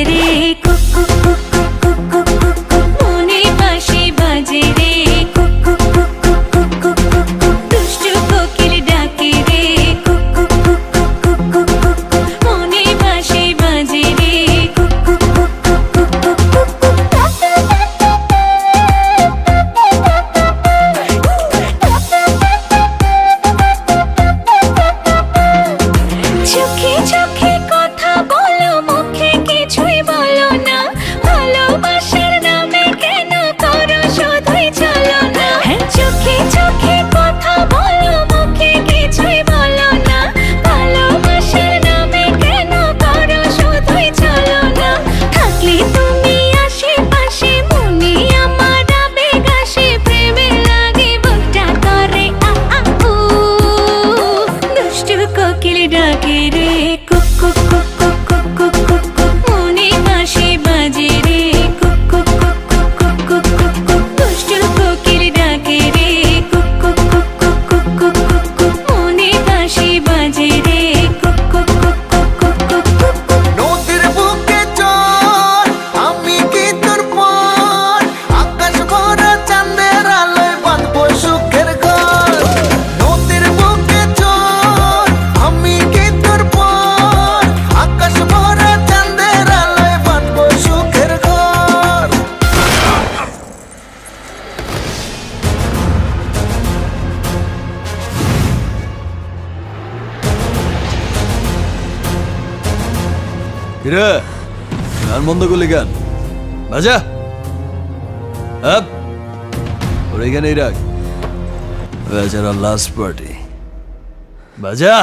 রে cook cook cook cook cook cook cook মনে বাঁশি বাজে রে cook cook cook cook cook cook cook দুষ্টু কোকিল ডাকে রে cook cook cook cook cook cook cook মনে বাঁশি বাজে রে cook cook cook cook cook cook চোখে চোখে কথা বলো মুখে কিছুই বলো না ভালোবাসার নামে কেন করো শুধুই চলো না চোখে চোখে কথা বলো মুখে কিছুই বলো না ভালোবাসার নামে কেন করো শুধুই চলো না থাকলে তুমি আশেপাশে মনে আমার আবেগ আসে প্রেমে লাগে বুকটা করে আ আ উ দুষ্টু কোকিল ডাকে রে cook cook cook cook cook cook cook cook মনে বাঁশি বাজে রে cook cook cook cook cook cook cook cook দুষ্টু কোকিল ডাকে রে cook cook cook cook cook cook cook cook মনে বাঁশি বাজে রে cook cook cook cook cook cook cook cook নদীর বুকে চল আমি কি তোর পর আকাশ ভরা চাঁদের আলোয় বাঁধবো সুখের ঘর নদীর বুকে চল আমি কি তোর পর আকাশ ভরা চাঁদের আলোয় বাঁধবো সুখের ঘর কিরে গান বন্ধ করলি গান বাজা আপ ওর এখানেই রাখ বেচারা লাস্ট পার্টি বাজা